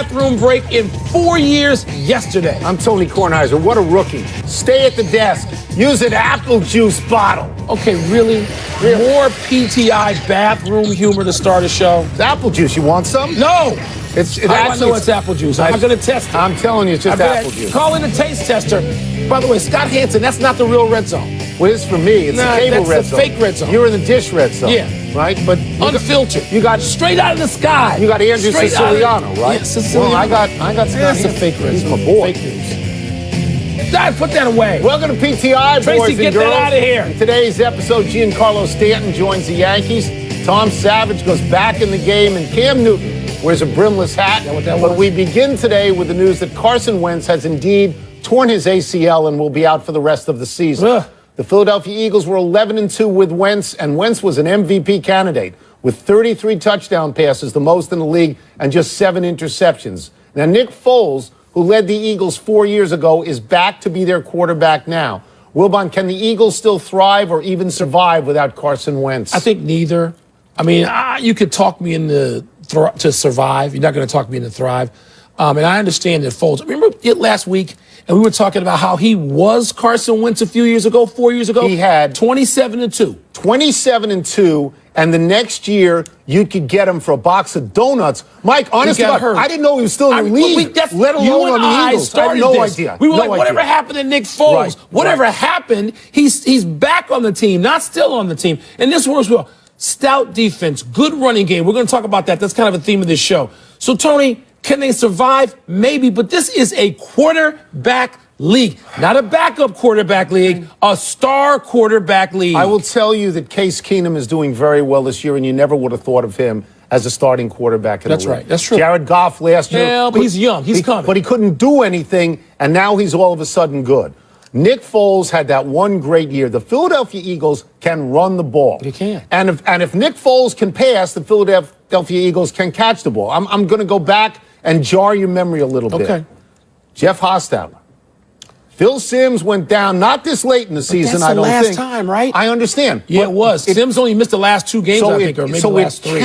bathroom break in 4 years yesterday. I'm Tony Kornheiser. What a rookie. Stay at the desk. Use an apple juice bottle. Okay, really? More PTI bathroom humor to start a show? It's apple juice. You want some? No. I know it's apple juice. I'm going to test it. I'm telling you, it's just apple juice. Call in a taste tester. By the way, Scott Hansen, that's not the real red zone. Well, it's for me. It's the cable red zone. That's the fake red zone. You're in the dish red zone. Yeah. Right? But unfiltered. You got straight out of the sky. You got Andrew Siciliano, right? Yeah, Siciliano. Well, I got Scott That's a fake red zone. He's my boy. Fake news. Dad, put that away. Welcome to PTI, Tracy, boys and get girls. that out of here. In today's episode, Giancarlo Stanton joins the Yankees. Tom Savage goes back in the game, and Cam Newton wears a brimless hat. But we begin today with the news that Carson Wentz has indeed torn his ACL and will be out for the rest of the season. Ugh. The Philadelphia Eagles were 11-2 with Wentz, and Wentz was an MVP candidate with 33 touchdown passes, the most in the league, and just 7 interceptions. Now, Nick Foles, who led the Eagles 4 years ago, is back to be their quarterback now. Wilbon, can the Eagles still thrive or even survive without Carson Wentz? I think neither. I mean, you could talk me into to survive. You're not going to talk me into thrive. And I understand that Foles. Remember it last week, and we were talking about how he was Carson Wentz 4 years ago. He had 27-2. 27-2, and the next year you could get him for a box of donuts. Mike, honestly, I didn't know he was still in the league, let alone on the Eagles. I had no idea. We were like, whatever happened to Nick Foles? Right, whatever happened, he's back on the team, not still on the team. And this works well. Stout defense, good running game. We're going to talk about that. That's kind of a theme of this show. So, Tony, can they survive? Maybe, but this is a quarterback league, not a backup quarterback league, a star quarterback league. I will tell you that Case Keenum is doing very well this year, and you never would have thought of him as a starting quarterback in the league. That's right. That's true. Jared Goff last year. Yeah, but he's young. He's coming. But he couldn't do anything, and now he's all of a sudden good. Nick Foles had that one great year. The Philadelphia Eagles can run the ball. They can. And if Nick Foles can pass, the Philadelphia Eagles can catch the ball. I'm going to go back and jar your memory a little bit. Okay. Jeff Hostetler. Phil Simms went down not this late in the season, I don't think. That's the last time, right? I understand. Yeah, it was. Simms only missed the last 2 games, I think, or maybe the last 3.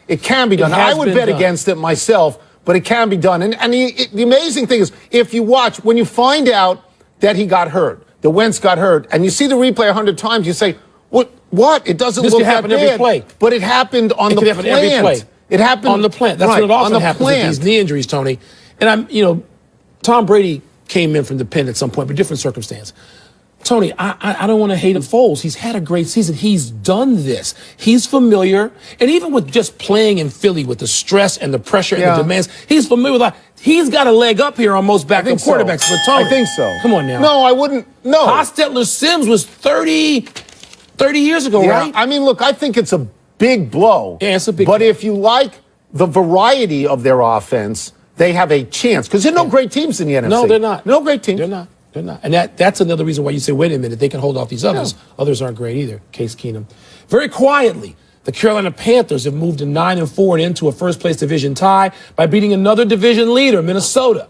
It can be done. I would bet against it myself, but it can be done. And the amazing thing is, if you watch, when you find out that he got hurt, that Wentz got hurt, and you see the replay 100 times, you say, what? It doesn't look that bad. Every play. But it happened on the plant. Every play. It happened on the plant. That's what it often happens with these knee injuries, Tony. And Tom Brady came in from the pen at some point, but different circumstance. Tony, I don't want to hate Foles. He's had a great season. He's done this. He's familiar. And even with just playing in Philly with the stress and the pressure and the demands, he's familiar with that. He's got a leg up here on most backup quarterbacks. So. But Tony, I think so. Come on now. No, I wouldn't. No. Hostetler Simms was 30 years ago, right? I mean, look, I think it's a big blow. Yeah, it's a big blow. But if you like the variety of their offense, they have a chance. Because there are no great teams in the NFC. No, they're not. No great teams. They're not. They're not. And that's another reason why you say, wait a minute, they can hold off these others. Yeah. Others aren't great either. Case Keenum. Very quietly, the Carolina Panthers have moved to 9-4 and into a first-place division tie by beating another division leader, Minnesota.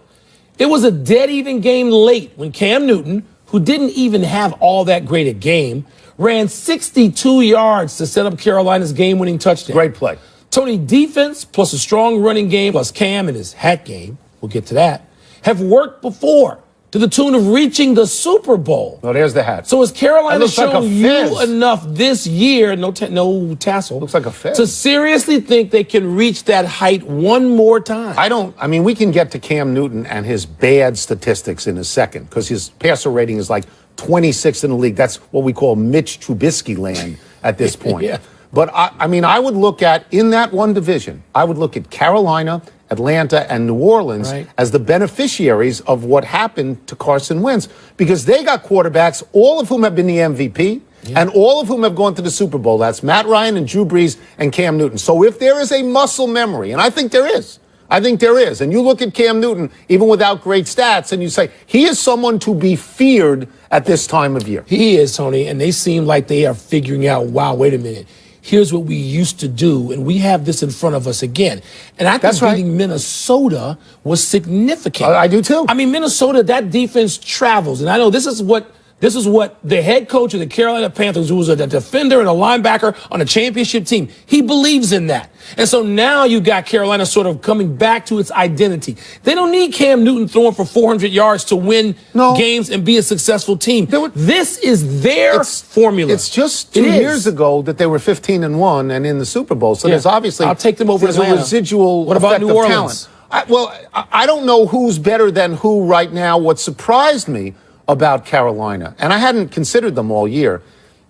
It was a dead-even game late when Cam Newton, who didn't even have all that great a game, ran 62 yards to set up Carolina's game-winning touchdown. Great play. Tony, defense plus a strong running game plus Cam and his hat game, we'll get to that, have worked before to the tune of reaching the Super Bowl. No, there's the hat. So has Carolina shown like you enough this year, no tassel, looks like a fez, to seriously think they can reach that height one more time? I mean, we can get to Cam Newton and his bad statistics in a second because his passer rating is like 26th in the league. That's what we call Mitch Trubisky land at this point. Yeah. But, I mean, I would look at, in that one division, I would look at Carolina, Atlanta, and New Orleans as the beneficiaries of what happened to Carson Wentz because they got quarterbacks, all of whom have been the MVP, and all of whom have gone to the Super Bowl. That's Matt Ryan and Drew Brees and Cam Newton. So if there is a muscle memory, and I think there is, and you look at Cam Newton, even without great stats, and you say, he is someone to be feared at this time of year. He is, Tony, and they seem like they are figuring out, wow, wait a minute. Here's what we used to do, and we have this in front of us again. And I think beating Minnesota was significant. I do, too. I mean, Minnesota, that defense travels. And I know this is what This is what the head coach of the Carolina Panthers, who was a defender and a linebacker on a championship team, he believes in that. And so now you got Carolina sort of coming back to its identity. They don't need Cam Newton throwing for 400 yards to win games and be a successful team. This is their formula. It's just 2 years ago that they were 15-1 and in the Super Bowl. So there's obviously I'll take them over Atlanta. A residual what about effect New Orleans? Of talent. I don't know who's better than who right now. What surprised me about Carolina, and I hadn't considered them all year,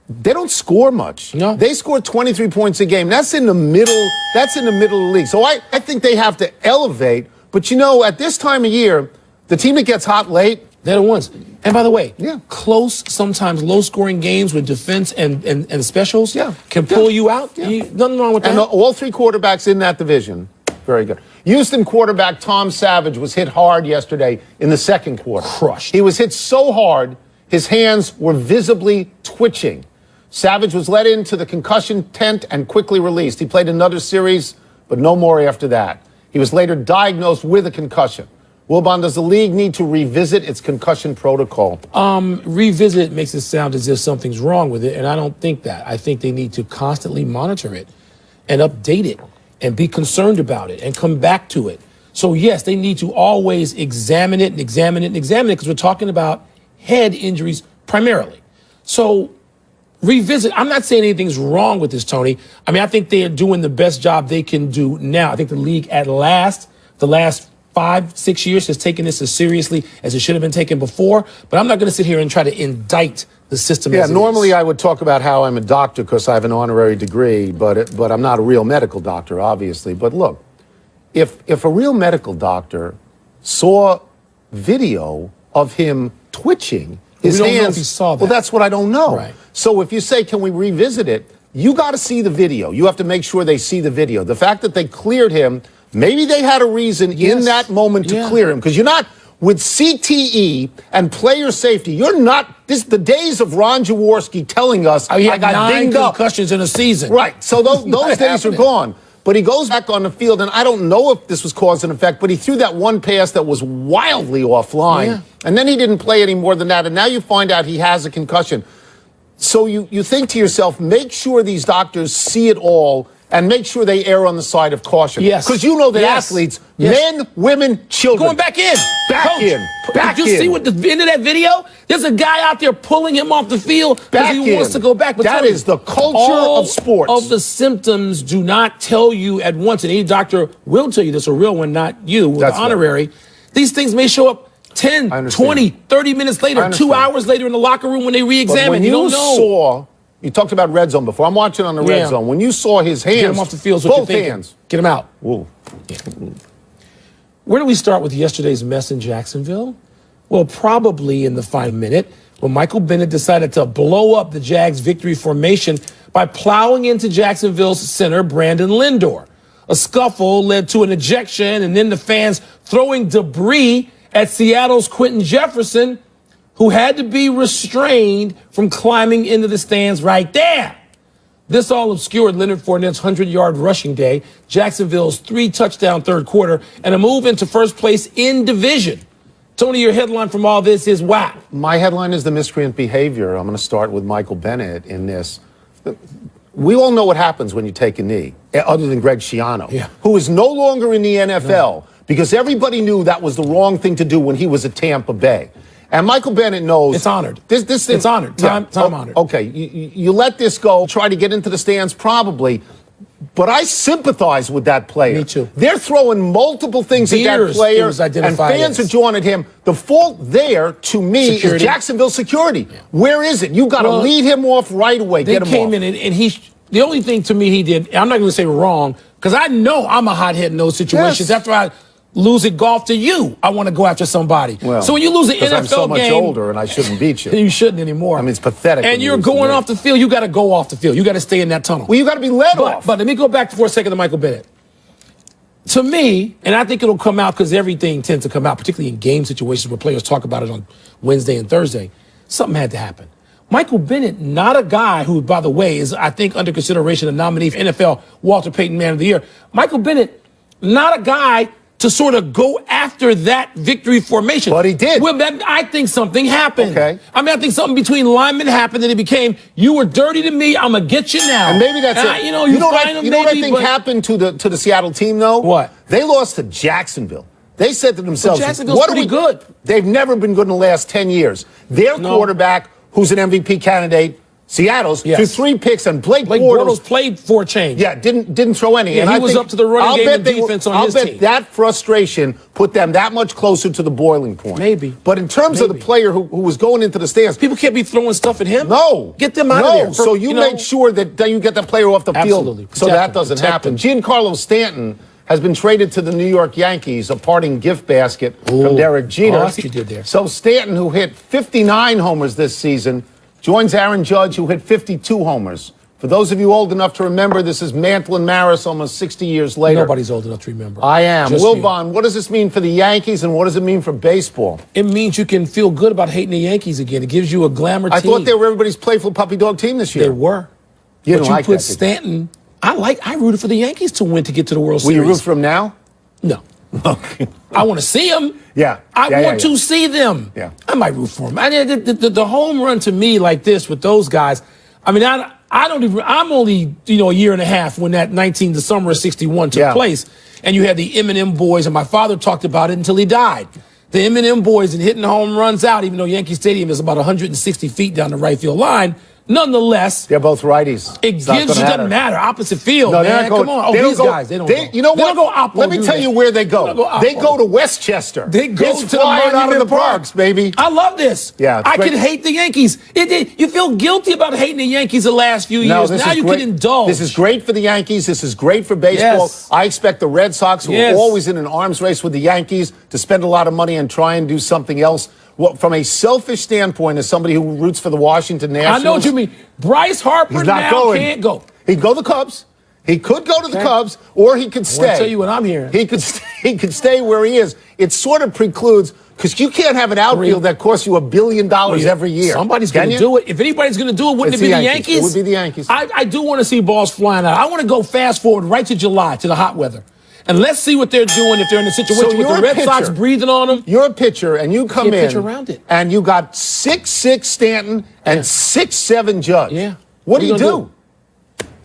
they don't score much. No. They score 23 points a game. That's in the middle. That's in the middle of the league. So I think they have to elevate. But, at this time of year, the team that gets hot late, they're the ones. And by the way, close, sometimes low-scoring games with defense and specials can pull you out. Nothing wrong with that. And all three quarterbacks in that division, very good. Houston quarterback Tom Savage was hit hard yesterday in the second quarter. Crushed. He was hit so hard, his hands were visibly twitching. Savage was let into the concussion tent and quickly released. He played another series, but no more after that. He was later diagnosed with a concussion. Wilbon, does the league need to revisit its concussion protocol? Revisit makes it sound as if something's wrong with it, and I don't think that. I think they need to constantly monitor it and update it and be concerned about it and come back to it. So, yes, they need to always examine it and examine it and examine it because we're talking about head injuries primarily. So, revisit. I'm not saying anything's wrong with this, Tony. I mean, I think they are doing the best job they can do now. I think the league the last 5-6 years has taken this as seriously as it should have been taken before. But I'm not going to sit here and try to indict the system. Yeah, normally I would talk about how I'm a doctor because I have an honorary degree, but I'm not a real medical doctor, obviously. But look, if a real medical doctor saw video of him twitching his we don't hands, know if he saw that. Well, that's what I don't know. Right. So if you say, can we revisit it? You got to see the video. You have to make sure they see the video. The fact that they cleared him, maybe they had a reason in that moment to clear him because you're not. With CTE and player safety, you're not. The days of Ron Jaworski telling us I got 9 dinged up concussions in a season. Right. So those days are gone. But he goes back on the field, and I don't know if this was cause and effect, but he threw that one pass that was wildly offline, and then he didn't play any more than that. And now you find out he has a concussion. So you think to yourself, make sure these doctors see it all. And make sure they err on the side of caution. Yes. Because you know that athletes, men, women, children. Going back in. Back in. Back Did you see what the end of that video? There's a guy out there pulling him off the field because he wants to go back. But that is the culture of sports. All of the symptoms do not tell you at once, and any doctor will tell you this, a real one, not you, with the honorary. Right. These things may show up 10, 20, 30 minutes later, 2 hours later in the locker room when they re-examine. You don't know. You talked about red zone before. I'm watching on the red zone. When you saw his hands, get him off the field, both hands, get him out. Whoa. Yeah. Where do we start with yesterday's mess in Jacksonville? Well, probably in the final minute when Michael Bennett decided to blow up the Jags' victory formation by plowing into Jacksonville's center, Brandon Lindor. A scuffle led to an ejection, and then the fans throwing debris at Seattle's Quentin Jefferson, who had to be restrained from climbing into the stands right there. This all obscured Leonard Fournette's 100-yard rushing day, Jacksonville's 3-touchdown third quarter, and a move into first place in division. Tony, your headline from all this is why? My headline is the miscreant behavior. I'm going to start with Michael Bennett in this. We all know what happens when you take a knee, other than Greg Schiano, who is no longer in the NFL because everybody knew that was the wrong thing to do when he was at Tampa Bay. And Michael Bennett knows. It's honored. This thing, it's honored. Time honored. Okay, you let this go, try to get into the stands probably, but I sympathize with that player. Me too. They're throwing multiple things at that player, and fans are joining him. The fault there, to me, is Jacksonville security. Yeah. Where is it? You got to lead him off right away. Get him off. They came in, and the only thing to me he did, I'm not going to say wrong, because I know I'm a hothead in those situations. After I lose at golf to you, I want to go after somebody. Well, so when you lose an NFL game, I'm so much older and I shouldn't beat you. You shouldn't anymore. I mean, it's pathetic. And you're going off the field. You got to go off the field. You got to stay in that tunnel. Well, you got to be led off. But let me go back for a second to Michael Bennett. To me, and I think it'll come out because everything tends to come out, particularly in game situations where players talk about it on Wednesday and Thursday, something had to happen. Michael Bennett, not a guy who, by the way, is, I think, under consideration a nominee for NFL Walter Payton Man of the Year. Michael Bennett, not a guy to sort of go after that victory formation. But he did. Well, I think something happened. Okay. I mean, I think something between linemen happened, and it became, you were dirty to me, I'm going to get you now. And maybe that's it. You know what I think happened to the Seattle team, though? What? They lost to Jacksonville. They said to themselves, Jacksonville's pretty good. They've never been good in the last 10 years. Their quarterback, who's an MVP candidate, Seattle's, threw 3 picks, and Blake Bortles played for a change. Yeah, didn't throw any. Yeah, and he I was think, up to the running game and defense on his team. I'll bet that frustration put them that much closer to the boiling point. Maybe. But in terms of the player who was going into the stands, people can't be throwing stuff at him. No. Get them out of there. So you make sure that you get the player off the field so that doesn't happen. Giancarlo Stanton has been traded to the New York Yankees, a parting gift basket from Derek Jeter. Oh, that's what you did there. So Stanton, who hit 59 homers this season, joins Aaron Judge, who hit 52 homers. For those of you old enough to remember, this is Mantle and Maris almost 60 years later. Nobody's old enough to remember. I am. Just Wilbon, what does this mean for the Yankees, and what does it mean for baseball? It means you can feel good about hating the Yankees again. It gives you a glamour team. I thought they were everybody's playful puppy dog team this year. They were. You but you like put that, Stanton. I rooted for the Yankees to win to get to the World Series. Will you root for them now? No. Okay. I want to see them. Yeah. I want to see them. Yeah. I might root for them. The home run to me like this with those guys, I mean, I'm only, a year and a half when that the summer of 61 took place. And you had the Eminem boys, and my father talked about it until he died. The Eminem boys and hitting home runs out, even though Yankee Stadium is about 160 feet down the right field line. Nonetheless, they're both righties. It doesn't matter. Opposite field, no, man. Come on. These guys, they don't go. You know what? They don't go oppo, Let me tell you where they go. They go to Westchester. They go to the out of the Park. parks, baby. I love this. Yeah, I can hate the Yankees. You feel guilty about hating the Yankees the last few years. Now you can indulge. This is great for the Yankees. This is great for baseball. Yes. I expect the Red Sox, who are always in an arms race with the Yankees, to spend a lot of money and try and do something else. Well, from a selfish standpoint, as somebody who roots for the Washington Nationals, I know what you mean. Bryce Harper can't go. He'd go to the Cubs. He could go to the Cubs, or he could stay. I'll tell you what I'm hearing. He could stay where he is. It sort of precludes, because you can't have an outfield that costs you $1 billion every year. Somebody's going to do it. If anybody's going to do it, wouldn't it be the Yankees? It would be the Yankees. I do want to see balls flying out. I want to go fast forward right to July, to the hot weather. And let's see what they're doing if they're in a situation with the Red Sox breathing on them. You're a pitcher, and you come in, pitch around it. And you got 6'6" Stanton and 6'7" Judge. Yeah. What do you do?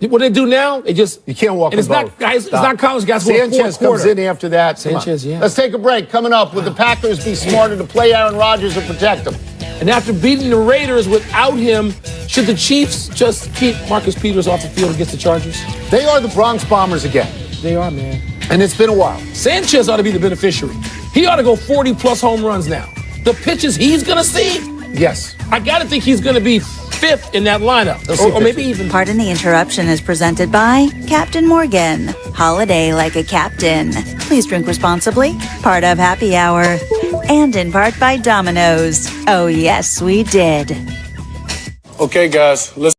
What they do now? You can't walk. And it's not, guys. It's not college guys. Sanchez comes in after that. Sanchez, yeah. Let's take a break. Coming up, would the Packers be smarter to play Aaron Rodgers or protect him? And after beating the Raiders without him, should the Chiefs just keep Marcus Peters off the field against the Chargers? They are the Bronx Bombers again. They are, man. And it's been a while. Sanchez ought to be the beneficiary. He ought to go 40-plus home runs now. The pitches he's going to see. Yes. I got to think he's going to be fifth in that lineup. Or maybe even. Pardon the Interruption is presented by Captain Morgan. Holiday like a captain. Please drink responsibly. Part of Happy Hour. And in part by Domino's. Oh, yes, we did. Okay, guys, let's